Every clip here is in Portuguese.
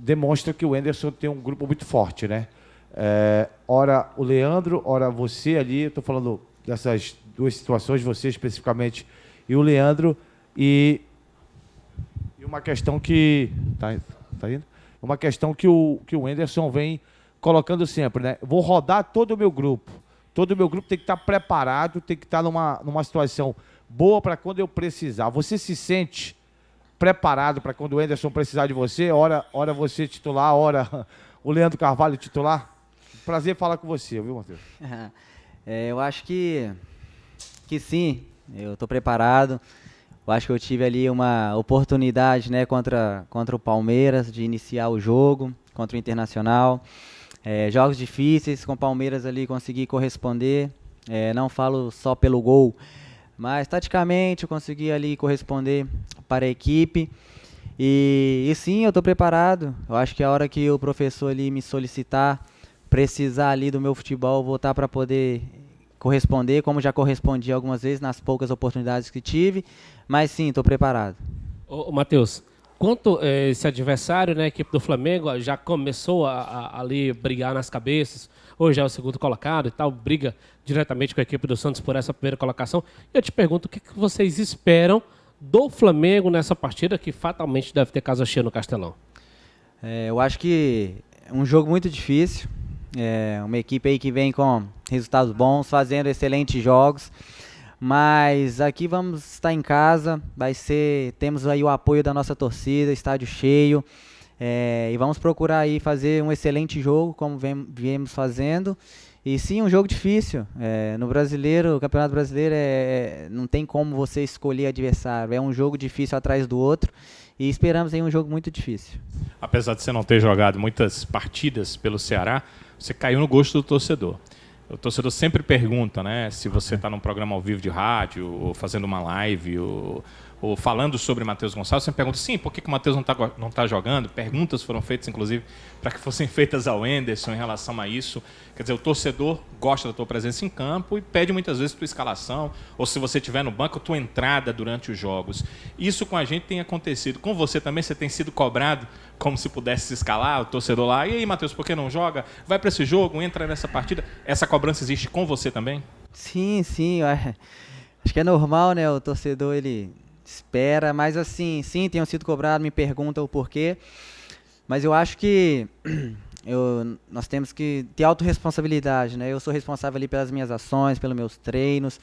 demonstra que o Wenderson tem um grupo muito forte, né? Ora o Leandro, ora você ali, eu estou falando dessas duas situações, você especificamente e o Leandro, e uma questão que... Tá indo? Uma questão que o Wenderson vem colocando sempre, né? Vou rodar todo o meu grupo. Todo o meu grupo tem que estar preparado, tem que estar numa situação boa para quando eu precisar. Você se sente preparado para quando o Wenderson precisar de você? Ora você titular, ora o Leandro Carvalho titular? Prazer falar com você, viu, Matheus? Eu acho que sim, eu estou preparado. Eu acho que eu tive ali uma oportunidade, né, contra o Palmeiras de iniciar o jogo, contra o Internacional. Jogos difíceis, com o Palmeiras ali consegui corresponder. Não falo só pelo gol, mas taticamente eu consegui ali corresponder para a equipe. E sim, eu estou preparado. Eu acho que a hora que o professor ali me solicitar, precisar ali do meu futebol, eu vou estar para poder corresponder, como já correspondi algumas vezes nas poucas oportunidades que tive. Mas sim, estou preparado. Ô, Matheus, quanto esse adversário, né, a equipe do Flamengo já começou a ali brigar nas cabeças, hoje é o segundo colocado e tal, briga diretamente com a equipe do Santos por essa primeira colocação. Eu te pergunto, o que vocês esperam do Flamengo nessa partida que fatalmente deve ter casa cheia no Castelão? Eu acho que é um jogo muito difícil, uma equipe aí que vem com resultados bons, fazendo excelentes jogos, mas aqui vamos estar em casa, temos aí o apoio da nossa torcida, estádio cheio, e vamos procurar aí fazer um excelente jogo, como viemos fazendo. E sim, um jogo difícil. No brasileiro, o Campeonato Brasileiro não tem como você escolher adversário. É um jogo difícil atrás do outro e esperamos aí um jogo muito difícil. Apesar de você não ter jogado muitas partidas pelo Ceará, você caiu no gosto do torcedor. O torcedor sempre pergunta, né, se você está num programa ao vivo de rádio, ou fazendo uma live, ou falando sobre Matheus Gonçalves, você pergunta, sim, por que o Matheus não tá jogando? Perguntas foram feitas, inclusive, para que fossem feitas ao Wenderson em relação a isso. Quer dizer, o torcedor gosta da tua presença em campo e pede muitas vezes tua escalação, ou se você estiver no banco, tua entrada durante os jogos. Isso com a gente tem acontecido. Com você também, você tem sido cobrado como se pudesse se escalar, o torcedor lá, e aí, Matheus, por que não joga? Vai para esse jogo, entra nessa partida. Essa cobrança existe com você também? Sim, acho que é normal, né, o torcedor, ele espera, mas assim, sim, tenho sido cobrado, me perguntam o porquê, mas eu acho que nós temos que ter autorresponsabilidade, né? Eu sou responsável ali pelas minhas ações, pelos meus treinos,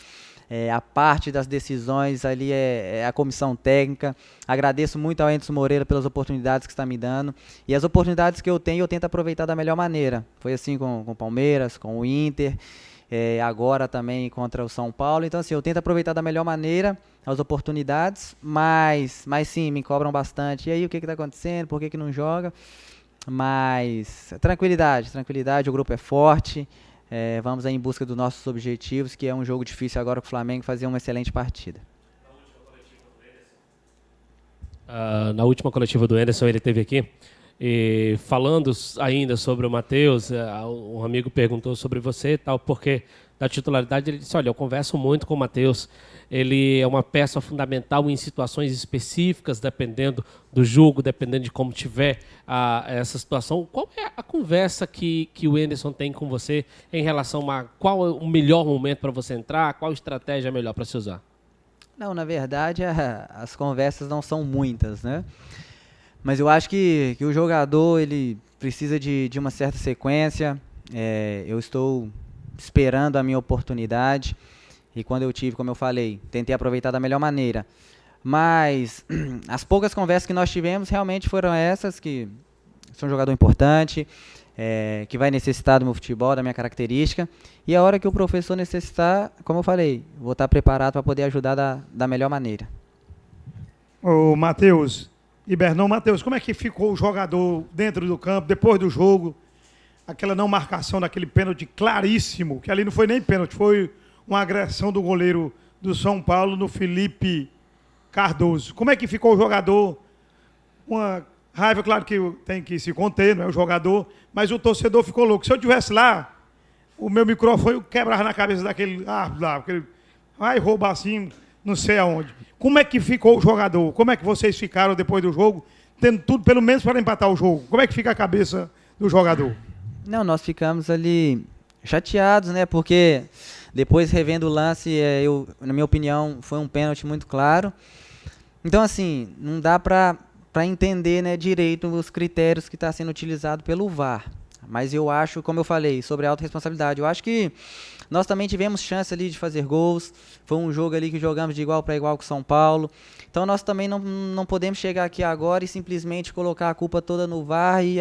a parte das decisões ali é a comissão técnica. Agradeço muito ao Anderson Moreira pelas oportunidades que está me dando, e as oportunidades que eu tenho, eu tento aproveitar da melhor maneira. Foi assim com o Palmeiras, com o Inter, agora também contra o São Paulo. Então assim, eu tento aproveitar da melhor maneira as oportunidades, mas sim, me cobram bastante. E aí, o que está acontecendo? Por que não joga? Mas tranquilidade, o grupo é forte, vamos aí em busca dos nossos objetivos, que é um jogo difícil agora com o Flamengo, fazer uma excelente partida. Na última coletiva do Anderson, ele esteve aqui, e falando ainda sobre o Matheus, um amigo perguntou sobre você e tal, porque da titularidade ele disse, olha, eu converso muito com o Matheus, ele é uma peça fundamental em situações específicas, dependendo do jogo, dependendo de como tiver essa situação. Qual é a conversa que o Wenderson tem com você em relação a qual é o melhor momento para você entrar, qual estratégia é melhor para se usar? Não, na verdade, as conversas não são muitas, né? Mas eu acho que o jogador, ele precisa de uma certa sequência. Eu estou esperando a minha oportunidade. E quando eu tive, como eu falei, tentei aproveitar da melhor maneira. Mas as poucas conversas que nós tivemos realmente foram essas, que sou um jogador importante, que vai necessitar do meu futebol, da minha característica. E a hora que o professor necessitar, como eu falei, vou estar preparado para poder ajudar da melhor maneira. Ô, Matheus, Ibernon, Matheus, como é que ficou o jogador dentro do campo, depois do jogo? Aquela não marcação daquele pênalti claríssimo, que ali não foi nem pênalti, foi uma agressão do goleiro do São Paulo no Felipe Cardoso. Como é que ficou o jogador? Uma raiva, claro que tem que se conter, não é o jogador, mas o torcedor ficou louco. Se eu estivesse lá, o meu microfone quebrava na cabeça daquele lá, porque vai roubar assim, não sei aonde. Como é que ficou o jogador? Como é que vocês ficaram depois do jogo? tendo tudo pelo menos para empatar o jogo. Como é que fica a cabeça do jogador? Não, nós ficamos ali chateados, né? Porque depois revendo o lance, na minha opinião, foi um pênalti muito claro. Então, assim, não dá para entender, né, direito os critérios que está sendo utilizado pelo VAR. Mas eu acho, como eu falei, sobre a autorresponsabilidade, eu acho que nós também tivemos chance ali de fazer gols. Foi um jogo ali que jogamos de igual para igual com o São Paulo. Então nós também não podemos chegar aqui agora e simplesmente colocar a culpa toda no VAR e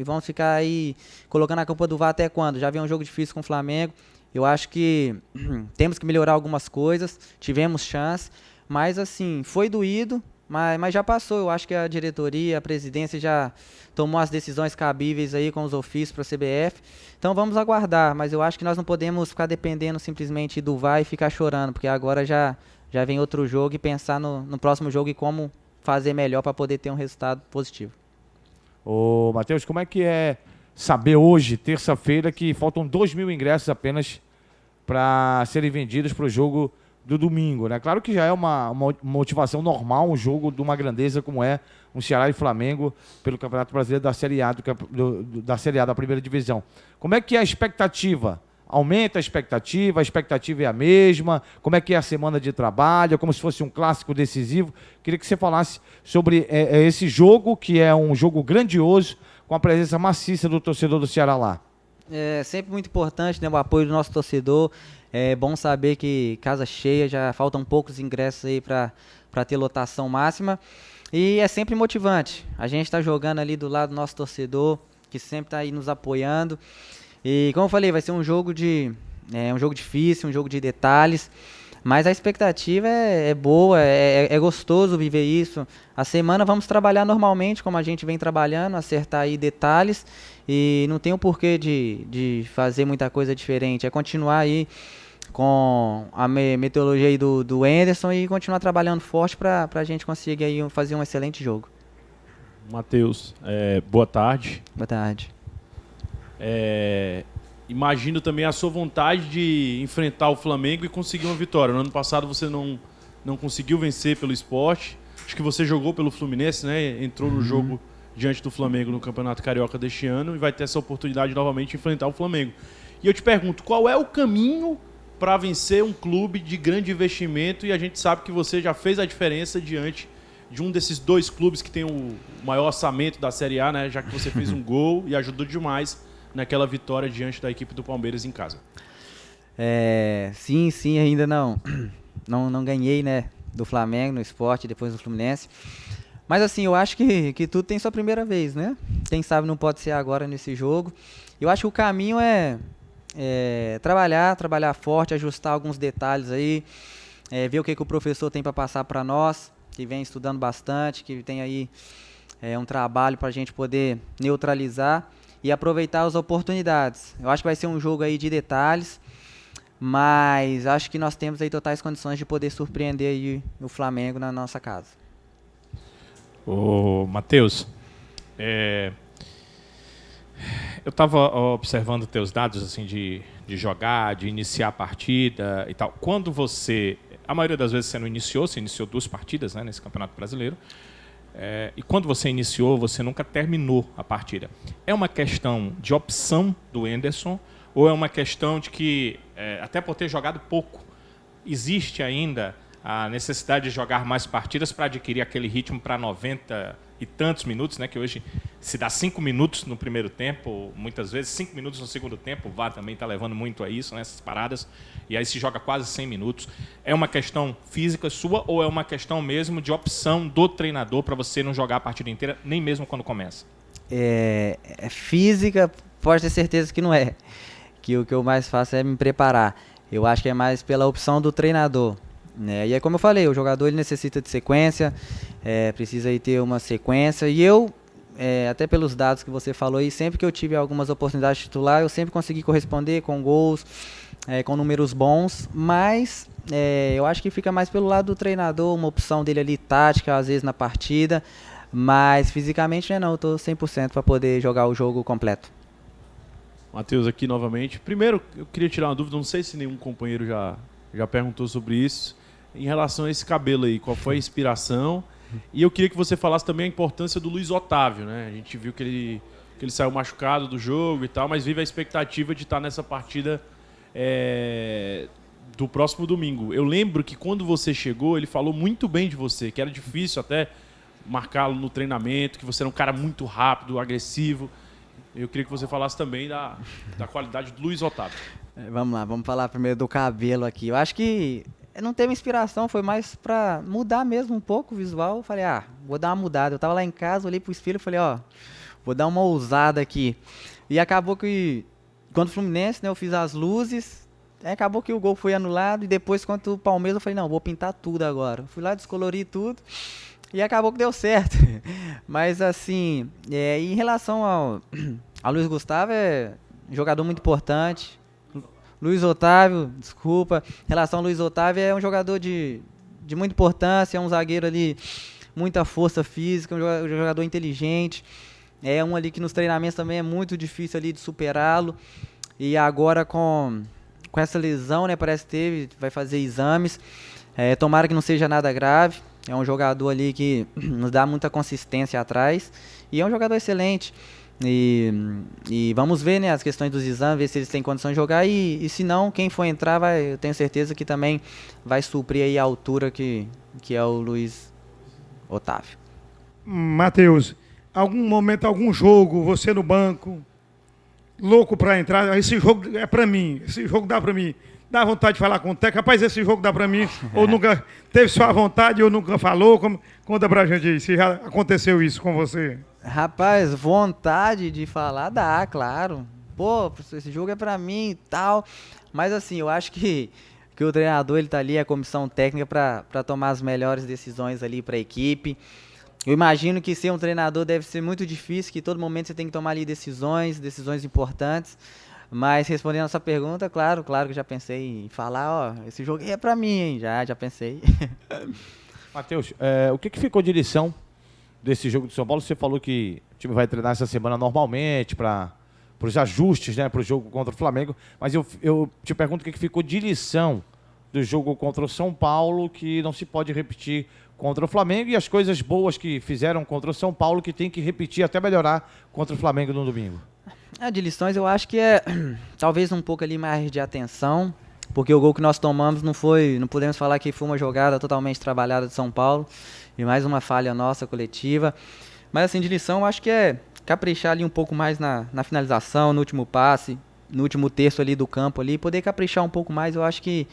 vamos ficar aí colocando a culpa do VAR até quando? Já vem um jogo difícil com o Flamengo. Eu acho que temos que melhorar algumas coisas, tivemos chance, mas assim, foi doído, mas já passou. Eu acho que a diretoria, a presidência já tomou as decisões cabíveis aí com os ofícios para a CBF. Então vamos aguardar, mas eu acho que nós não podemos ficar dependendo simplesmente do VAR e ficar chorando, porque agora já vem outro jogo e pensar no próximo jogo e como fazer melhor para poder ter um resultado positivo. Ô, Matheus, como é que é saber hoje, terça-feira, que faltam 2.000 ingressos apenas para serem vendidos para o jogo do domingo, né? Claro que já é uma motivação normal, um jogo de uma grandeza como é um Ceará e Flamengo pelo Campeonato Brasileiro da Série A, da Série A da primeira divisão. Como é que é a expectativa? Aumenta a expectativa é a mesma? Como é que é a semana de trabalho? É como se fosse um clássico decisivo? Queria que você falasse sobre esse jogo, que é um jogo grandioso, com a presença maciça do torcedor do Ceará lá. É sempre muito importante, né, o apoio do nosso torcedor. É bom saber que casa cheia, já faltam poucos ingressos aí para ter lotação máxima. E é sempre motivante. A gente está jogando ali do lado do nosso torcedor, que sempre está aí nos apoiando. E como eu falei, vai ser um jogo um jogo difícil, um jogo de detalhes. Mas a expectativa é boa, é gostoso viver isso. A semana vamos trabalhar normalmente, como a gente vem trabalhando, acertar aí detalhes. E não tem o porquê de fazer muita coisa diferente. É continuar aí com a metodologia aí do Anderson e continuar trabalhando forte para a gente conseguir aí fazer um excelente jogo. Matheus, boa tarde. Boa tarde. Imagino também a sua vontade de enfrentar o Flamengo e conseguir uma vitória. No ano passado você não conseguiu vencer pelo Sport. Acho que você jogou pelo Fluminense, né? Entrou no jogo diante do Flamengo no Campeonato Carioca deste ano e vai ter essa oportunidade novamente de enfrentar o Flamengo. E eu te pergunto, qual é o caminho para vencer um clube de grande investimento? E a gente sabe que você já fez a diferença diante de um desses dois clubes que tem o maior orçamento da Série A, né? Já que você fez um gol e ajudou demais naquela vitória diante da equipe do Palmeiras em casa. Sim, ainda não ganhei, né, do Flamengo no Sport, depois do Fluminense. Mas assim, eu acho que tudo tem sua primeira vez, né? Quem sabe não pode ser agora nesse jogo. Eu acho que o caminho é trabalhar forte, ajustar alguns detalhes aí, ver o que o professor tem para passar para nós, que vem estudando bastante, que tem aí um trabalho para a gente poder neutralizar e aproveitar as oportunidades. Eu acho que vai ser um jogo aí de detalhes, mas acho que nós temos aí totais condições de poder surpreender aí o Flamengo na nossa casa. Ô, Matheus, eu estava observando teus dados assim de jogar, de iniciar a partida e tal. Quando a maioria das vezes você iniciou 2 partidas, né, nesse Campeonato Brasileiro. E quando você iniciou, você nunca terminou a partida. É uma questão de opção do Anderson ou é uma questão de que, até por ter jogado pouco, existe ainda a necessidade de jogar mais partidas para adquirir aquele ritmo para 90 e tantos minutos, né? Que hoje se dá 5 minutos no primeiro tempo, muitas vezes 5 minutos no segundo tempo. O VAR também está levando muito a isso, né? Essas paradas. E aí se joga quase 100 minutos. É uma questão física sua ou é uma questão mesmo de opção do treinador para você não jogar a partida inteira, nem mesmo quando começa? Física, pode ter certeza que não é. Que o que eu mais faço é me preparar. Eu acho que é mais pela opção do treinador. E é como eu falei, o jogador ele necessita de sequência, precisa aí ter uma sequência. E eu, até pelos dados que você falou aí, sempre que eu tive algumas oportunidades de titular, eu sempre consegui corresponder com gols, com números bons. Mas eu acho que fica mais pelo lado do treinador, uma opção dele ali tática, às vezes na partida. Mas fisicamente não, eu estou 100% para poder jogar o jogo completo. Matheus, aqui novamente. Primeiro, eu queria tirar uma dúvida, não sei se nenhum companheiro já perguntou sobre isso. Em relação a esse cabelo aí, qual foi a inspiração? E eu queria que você falasse também a importância do Luiz Otávio, né? A gente viu que ele saiu machucado do jogo e tal, mas vive a expectativa de estar nessa partida do próximo domingo. Eu lembro que quando você chegou, ele falou muito bem de você, que era difícil até marcá-lo no treinamento, que você era um cara muito rápido, agressivo. Eu queria que você falasse também da qualidade do Luiz Otávio. Vamos lá, vamos falar primeiro do cabelo aqui. Eu acho que não teve inspiração, foi mais pra mudar mesmo um pouco o visual. Eu falei, vou dar uma mudada. Eu tava lá em casa, olhei pro espelho e falei, vou dar uma ousada aqui. E acabou que, contra o Fluminense, né, eu fiz as luzes, acabou que o gol foi anulado, e depois, contra o Palmeiras, eu falei, não, vou pintar tudo agora. Fui lá, descolori tudo, e acabou que deu certo. Mas, assim, em relação ao Luiz Gustavo, é um jogador muito importante. Luiz Otávio, desculpa, em relação ao Luiz Otávio, é um jogador de muita importância, é um zagueiro ali, muita força física, um jogador inteligente. É um ali que nos treinamentos também é muito difícil ali de superá-lo. E agora com essa lesão, né, parece que vai fazer exames. Tomara que não seja nada grave. É um jogador ali que nos dá muita consistência atrás. E é um jogador excelente. E vamos ver, né, as questões dos exames, ver se eles têm condição de jogar. E se não, quem for entrar, eu tenho certeza que também vai suprir aí a altura que é o Luiz Otávio. Matheus, algum momento, algum jogo, você no banco, louco para entrar, esse jogo é para mim, esse jogo dá para mim. Dá vontade de falar com o técnico, rapaz, esse jogo dá para mim, ou nunca teve sua vontade ou nunca falou, conta pra gente aí, se já aconteceu isso com você. Rapaz, vontade de falar dá, claro. Pô, esse jogo é pra mim e tal, mas assim, eu acho que o treinador, ele tá ali, a comissão técnica, pra tomar as melhores decisões ali pra equipe. Eu imagino que ser um treinador deve ser muito difícil, que todo momento você tem que tomar ali decisões importantes. Mas respondendo a sua pergunta, claro que já pensei em falar, esse jogo é pra mim, hein? Já pensei. Matheus, o que ficou de lição desse jogo de São Paulo? Você falou que o time vai treinar essa semana normalmente para os ajustes, né, para o jogo contra o Flamengo. Mas eu te pergunto o que ficou de lição do jogo contra o São Paulo que não se pode repetir contra o Flamengo, e as coisas boas que fizeram contra o São Paulo que tem que repetir até melhorar contra o Flamengo no domingo. De lições eu acho que talvez um pouco ali mais de atenção, porque o gol que nós tomamos não podemos falar que foi uma jogada totalmente trabalhada de São Paulo, e mais uma falha nossa coletiva. Mas assim, de lição eu acho que é caprichar ali um pouco mais na finalização, no último passe, no último terço ali do campo ali, poder caprichar um pouco mais. Eu acho que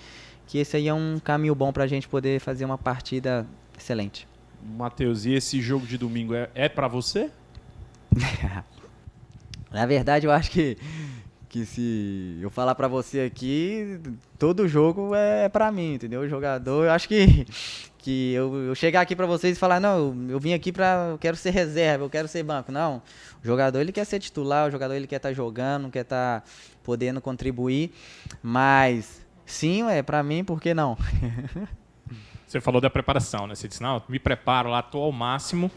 esse aí é um caminho bom pra gente poder fazer uma partida excelente. Matheus, e esse jogo de domingo é pra você? Na verdade, eu acho que se eu falar pra você aqui, todo jogo é pra mim, entendeu? O jogador, eu acho que eu chegar aqui pra vocês e falar, não, eu vim aqui eu quero ser reserva, eu quero ser banco. Não, o jogador, ele quer ser titular, o jogador, ele quer estar jogando, quer estar podendo contribuir, mas sim, pra mim, por que não? Você falou da preparação, né? Você disse, não, me preparo lá, estou ao máximo,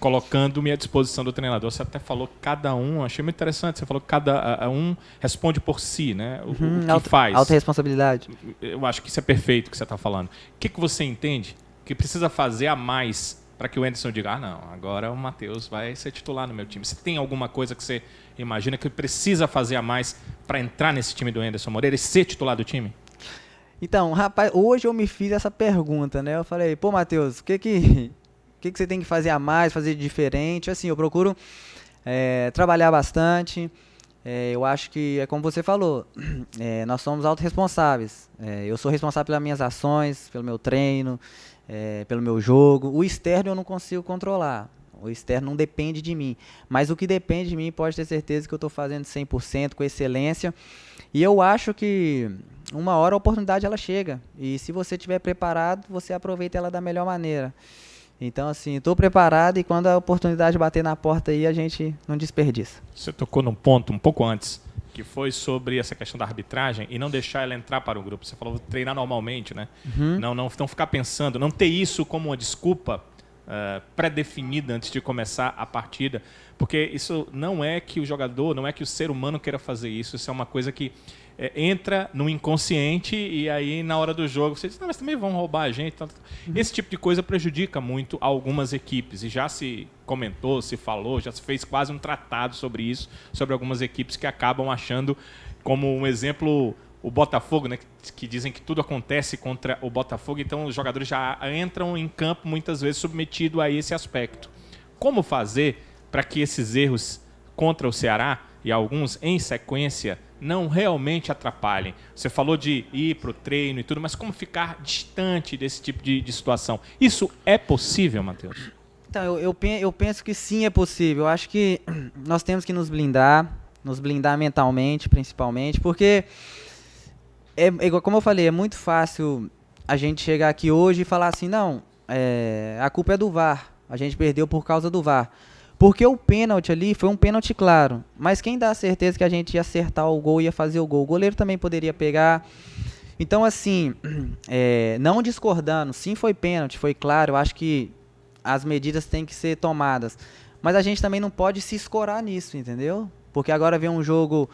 colocando-me à disposição do treinador. Você até falou cada um, achei muito interessante, você falou que cada um responde por si, né? O que faz. Autoresponsabilidade. Eu acho que isso é perfeito o que você está falando. O que você entende que precisa fazer a mais para que o Anderson diga, não, agora o Matheus vai ser titular no meu time? Você tem alguma coisa que você imagina que precisa fazer a mais para entrar nesse time do Anderson Moreira e ser titular do time? Então, rapaz, hoje eu me fiz essa pergunta, né? Eu falei, pô, Matheus, o que você tem que fazer a mais, fazer de diferente? Assim, eu procuro trabalhar bastante. Eu acho que é como você falou, nós somos autorresponsáveis. Eu sou responsável pelas minhas ações, pelo meu treino, pelo meu jogo. O externo eu não consigo controlar. O externo não depende de mim. Mas o que depende de mim, pode ter certeza que eu estou fazendo 100%, com excelência. E eu acho que uma hora a oportunidade ela chega. E se você estiver preparado, você aproveita ela da melhor maneira. Então, assim, estou preparado, e quando a oportunidade bater na porta aí, a gente não desperdiça. Você tocou num ponto um pouco antes, que foi sobre essa questão da arbitragem e não deixar ela entrar para o grupo. Você falou treinar normalmente, né? Uhum. Não ficar pensando, não ter isso como uma desculpa pré-definida antes de começar a partida, porque isso não é que o jogador, não é que o ser humano queira fazer isso, isso é uma coisa que entra no inconsciente e aí na hora do jogo você diz, não, mas também vão roubar a gente. Esse tipo de coisa prejudica muito algumas equipes e já se comentou, se falou, já se fez quase um tratado sobre isso, sobre algumas equipes que acabam achando como um exemplo o Botafogo, né, que dizem que tudo acontece contra o Botafogo, então os jogadores já entram em campo muitas vezes submetidos a esse aspecto. Como fazer para que esses erros contra o Ceará e alguns em sequência não realmente atrapalhem? Você falou de ir para o treino e tudo, mas como ficar distante desse tipo de situação? Isso é possível, Matheus? Então, eu penso que sim, é possível. Eu acho que nós temos que nos blindar mentalmente, principalmente, porque, como eu falei, é muito fácil a gente chegar aqui hoje e falar assim, não, a culpa é do VAR, a gente perdeu por causa do VAR. Porque o pênalti ali foi um pênalti claro, mas quem dá a certeza que a gente ia acertar o gol, ia fazer o gol? O goleiro também poderia pegar. Então, assim, não discordando, sim, foi pênalti, foi claro, eu acho que as medidas têm que ser tomadas. Mas a gente também não pode se escorar nisso, entendeu? Porque agora vem um jogo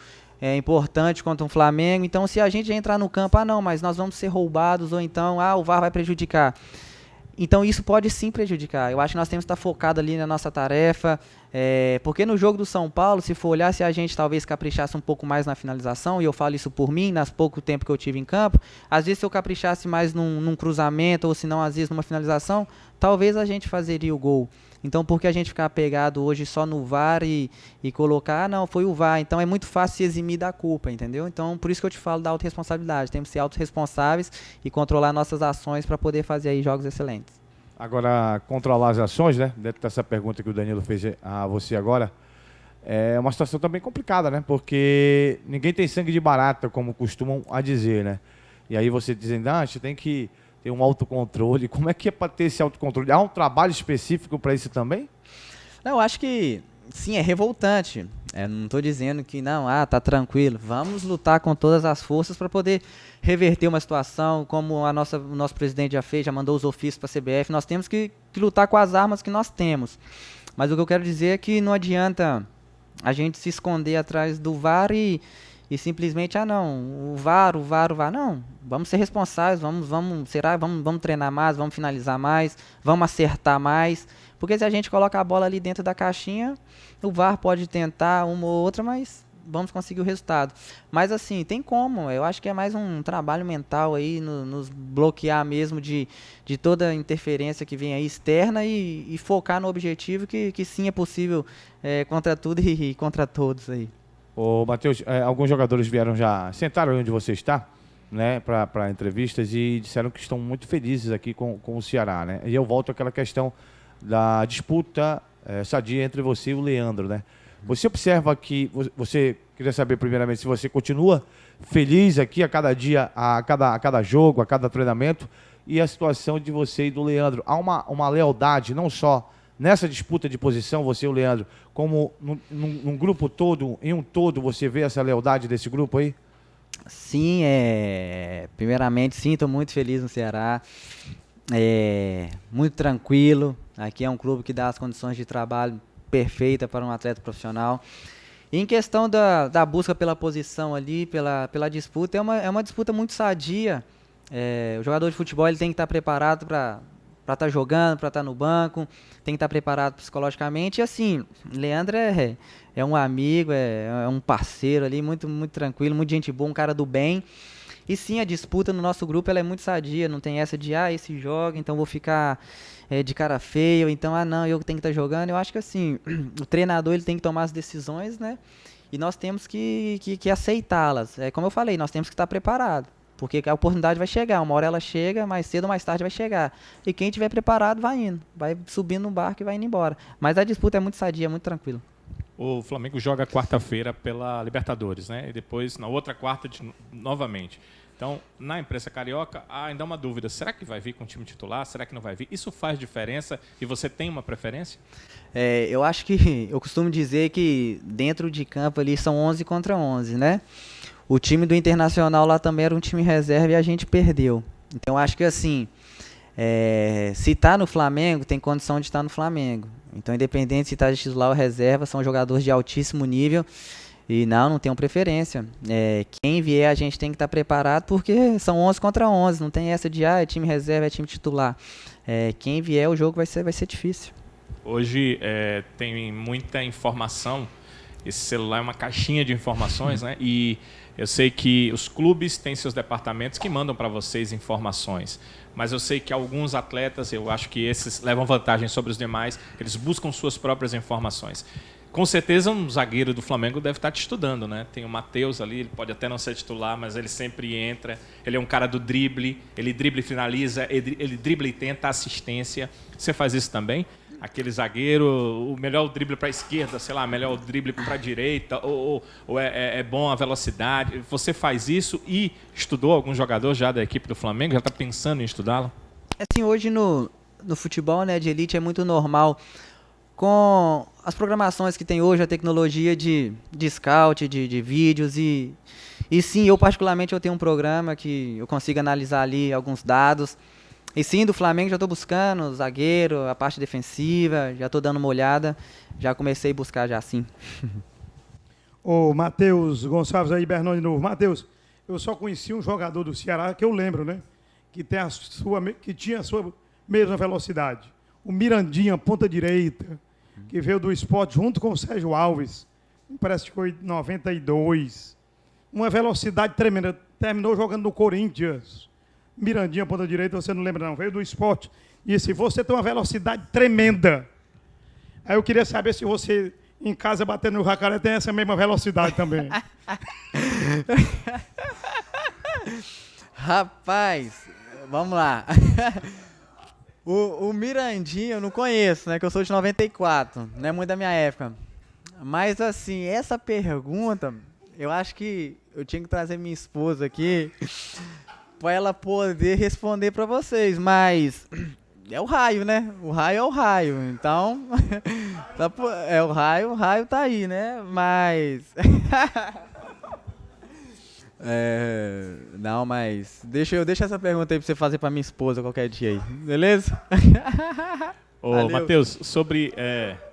importante contra um Flamengo, então se a gente entrar no campo, não, mas nós vamos ser roubados, ou então, o VAR vai prejudicar. Então isso pode sim prejudicar. Eu acho que nós temos que estar focados ali na nossa tarefa, porque no jogo do São Paulo, se for olhar, se a gente talvez caprichasse um pouco mais na finalização, e eu falo isso por mim, nas pouco tempo que eu tive em campo, às vezes se eu caprichasse mais num cruzamento, ou se não, às vezes numa finalização, talvez a gente fazeria o gol. Então, por que a gente ficar apegado hoje só no VAR e colocar, não, foi o VAR, então é muito fácil se eximir da culpa, entendeu? Então, por isso que eu te falo da autorresponsabilidade, temos que ser autorresponsáveis e controlar nossas ações para poder fazer aí jogos excelentes. Agora, controlar as ações, né? Dentro dessa pergunta que o Danilo fez a você agora, é uma situação também complicada, né? Porque ninguém tem sangue de barata, como costumam a dizer, né? E aí você dizendo, a gente tem que ter um autocontrole. Como é que é para ter esse autocontrole? Há um trabalho específico para isso também? Não, eu acho que sim, é revoltante. Não estou dizendo que não, tá tranquilo. Vamos lutar com todas as forças para poder reverter uma situação, como o nosso presidente já fez, já mandou os ofícios para a CBF. Nós temos que lutar com as armas que nós temos. Mas o que eu quero dizer é que não adianta a gente se esconder atrás do VAR e simplesmente, não, o VAR. Não, vamos ser responsáveis, vamos treinar mais, vamos finalizar mais, vamos acertar mais. Porque se a gente coloca a bola ali dentro da caixinha, o VAR pode tentar uma ou outra, mas vamos conseguir o resultado. Mas assim, tem como, eu acho que é mais um trabalho mental aí, nos bloquear mesmo de toda interferência que vem aí externa e focar no objetivo que sim é possível contra tudo e contra todos aí. Ô, Matheus, alguns jogadores sentaram onde você está, né, para entrevistas e disseram que estão muito felizes aqui com o Ceará, né? E eu volto àquela questão da disputa sadia entre você e o Leandro, né? Você observa que você queria saber primeiramente se você continua feliz aqui a cada dia, a cada jogo, a cada treinamento, e a situação de você e do Leandro. Há uma lealdade, não só nessa disputa de posição, você e o Leandro, como num grupo todo, em um todo, você vê essa lealdade desse grupo aí? Sim, primeiramente, sim, estou muito feliz no Ceará, muito tranquilo. Aqui é um clube que dá as condições de trabalho perfeita para um atleta profissional. E em questão da busca pela posição ali, pela disputa, é uma disputa muito sadia. O jogador de futebol ele tem que estar preparado para estar jogando, para estar no banco, tem que estar preparado psicologicamente. E assim, Leandro é um amigo, é um parceiro ali, muito, muito tranquilo, muito gente boa, um cara do bem. E sim, a disputa no nosso grupo ela é muito sadia, não tem essa de, esse joga, então vou ficar de cara feia, ou então, não, eu tenho que estar jogando. Eu acho que assim, o treinador ele tem que tomar as decisões, né? E nós temos que aceitá-las. Como eu falei, nós temos que estar preparados. Porque a oportunidade vai chegar, uma hora ela chega, mais cedo ou mais tarde vai chegar. E quem estiver preparado vai indo, vai subindo no barco e vai indo embora. Mas a disputa é muito sadia, muito tranquila. O Flamengo joga quarta-feira pela Libertadores, né? E depois na outra quarta novamente. Então, na imprensa carioca, há ainda uma dúvida. Será que vai vir com o time titular? Será que não vai vir? Isso faz diferença? E você tem uma preferência? Eu acho que, eu costumo dizer que dentro de campo ali são 11 contra 11, né? O time do Internacional lá também era um time reserva e a gente perdeu. Então, acho que assim, se está no Flamengo, tem condição de estar no Flamengo. Então, independente se está de titular ou reserva, são jogadores de altíssimo nível. E não tenho preferência. Quem vier a gente tem que estar preparado porque são 11 contra 11. Não tem essa de é time reserva, é time titular. Quem vier o jogo vai ser difícil. Hoje tem muita informação. Esse celular é uma caixinha de informações, né? E eu sei que os clubes têm seus departamentos que mandam para vocês informações. Mas eu sei que alguns atletas, eu acho que esses levam vantagem sobre os demais, eles buscam suas próprias informações. Com certeza um zagueiro do Flamengo deve estar te estudando, né? Tem o Matheus ali, ele pode até não ser titular, mas ele sempre entra. Ele é um cara do drible, ele dribla e finaliza, ele dribla e tenta assistência. Você faz isso também? Aquele zagueiro, o melhor drible para a esquerda, sei lá, melhor drible para a direita, ou é bom a velocidade. Você faz isso e estudou algum jogador já da equipe do Flamengo? Já está pensando em estudá-lo? Assim, hoje no futebol, né, de elite é muito normal, com as programações que tem hoje, a tecnologia de scout, de vídeos, e sim, eu particularmente eu tenho um programa que eu consigo analisar ali alguns dados. E sim, do Flamengo já estou buscando zagueiro, a parte defensiva, já estou dando uma olhada, já comecei a buscar já sim. Ô, Matheus Gonçalves aí, Bernão de novo. Matheus, eu só conheci um jogador do Ceará que eu lembro, né? Que tinha a sua mesma velocidade. O Mirandinha, ponta direita, que veio do Sport junto com o Sérgio Alves. Parece que foi em 92. Uma velocidade tremenda. Terminou jogando no Corinthians. Mirandinha, ponta direita, você não lembra não, veio do Sport. E disse, você tem uma velocidade tremenda. Aí eu queria saber se você, em casa, batendo no jacaré, tem essa mesma velocidade também. Rapaz, vamos lá. O Mirandinha eu não conheço, né, que eu sou de 94, não é muito da minha época. Mas assim, essa pergunta, eu acho que eu tinha que trazer minha esposa aqui para ela poder responder para vocês, mas é o raio, né? O raio é o raio, então o raio tá aí, né? Mas não, mas deixa essa pergunta aí para você fazer para minha esposa qualquer dia aí, beleza? Ô, Matheus, sobre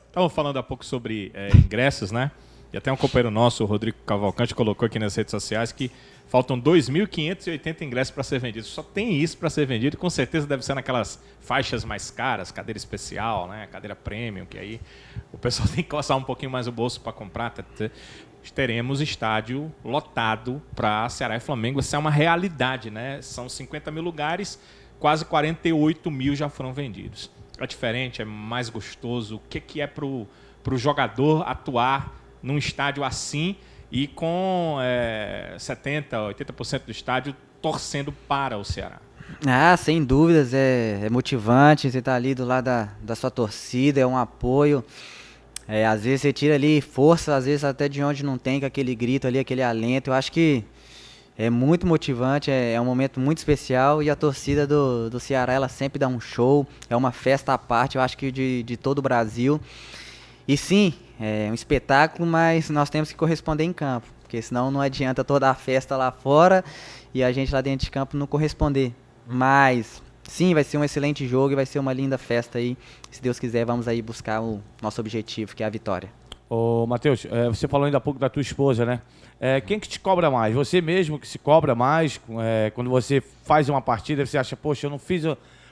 estávamos falando há pouco sobre ingressos, né? E até um companheiro nosso, o Rodrigo Cavalcante, colocou aqui nas redes sociais que faltam 2.580 ingressos para ser vendidos. Só tem isso para ser vendido e com certeza deve ser naquelas faixas mais caras, cadeira especial, né? Cadeira premium, que aí o pessoal tem que coçar um pouquinho mais o bolso para comprar. Teremos estádio lotado para Ceará e Flamengo. Isso é uma realidade, né? São 50 mil lugares, quase 48 mil já foram vendidos. É diferente, é mais gostoso. O que é para o jogador atuar num estádio assim e com 70%, 80% do estádio torcendo para o Ceará? Ah, sem dúvidas, é motivante, você tá ali do lado da sua torcida, é um apoio. Às vezes você tira ali força, às vezes até de onde não tem, com aquele grito ali, aquele alento. Eu acho que é muito motivante, é um momento muito especial e a torcida do Ceará, ela sempre dá um show, é uma festa à parte, eu acho que de todo o Brasil. E sim, é um espetáculo, mas nós temos que corresponder em campo, porque senão não adianta toda a festa lá fora e a gente lá dentro de campo não corresponder. Mas sim, vai ser um excelente jogo e vai ser uma linda festa aí. Se Deus quiser, vamos aí buscar o nosso objetivo, que é a vitória. Ô, Matheus, você falou ainda há pouco da tua esposa, né? Quem que te cobra mais? Você mesmo que se cobra mais? Quando você faz uma partida, você acha, poxa, eu não fiz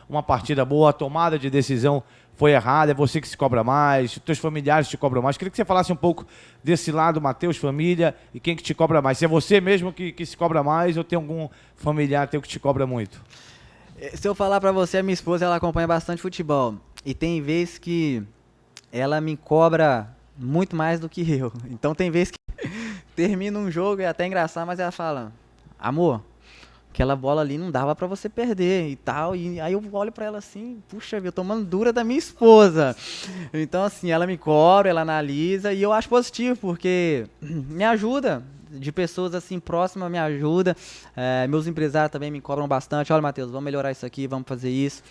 uma partida boa, a tomada de decisão foi errada, é você que se cobra mais, os teus familiares te cobram mais. Queria que você falasse um pouco desse lado, Matheus, família, e quem que te cobra mais. Se é você mesmo que se cobra mais ou tem algum familiar teu que te cobra muito? Se eu falar pra você, a minha esposa, ela acompanha bastante futebol. E tem vezes que ela me cobra muito mais do que eu. Então tem vezes que termina um jogo, é até engraçado, mas ela fala, amor, aquela bola ali não dava pra você perder e tal. E aí eu olho pra ela assim, puxa, eu tô tomando dura da minha esposa. Então assim, ela me cobra, ela analisa e eu acho positivo, porque me ajuda. De pessoas assim próximas me ajuda. Meus empresários também me cobram bastante. Olha, Matheus, vamos melhorar isso aqui, vamos fazer isso.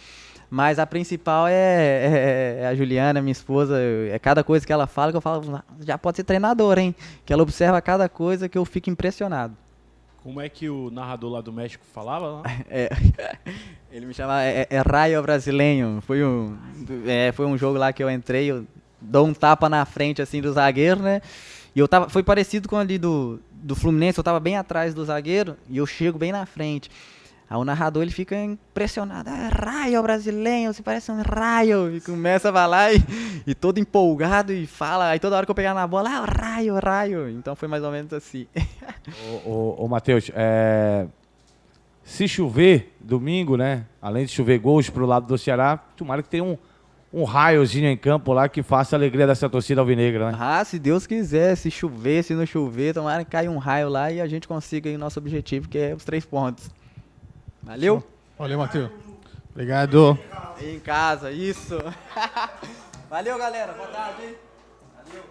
Mas a principal é a Juliana, minha esposa. Cada coisa que ela fala, que eu falo, já pode ser treinador, hein? Que ela observa cada coisa que eu fico impressionado. Como é que o narrador lá do México falava? Ele me chama Raio Brasileiro. Foi um jogo lá que eu entrei, eu dou um tapa na frente assim do zagueiro, né? E foi parecido com ali do Fluminense, eu tava bem atrás do zagueiro e eu chego bem na frente. Aí o narrador ele fica impressionado. Raio brasileiro, você parece um raio. E começa a falar e todo empolgado e fala. Aí toda hora que eu pegar na bola, raio, raio. Então foi mais ou menos assim. Ô Matheus, se chover domingo, né? Além de chover gols pro lado do Ceará, tomara que tenha um raiozinho em campo lá que faça a alegria dessa torcida alvinegra, né? Ah, se Deus quiser, se chover, se não chover, tomara que caia um raio lá e a gente consiga aí o nosso objetivo, que é os 3 pontos. Valeu? Valeu, Matheus. Obrigado. Em casa, isso. Valeu, galera. Boa tarde. Valeu.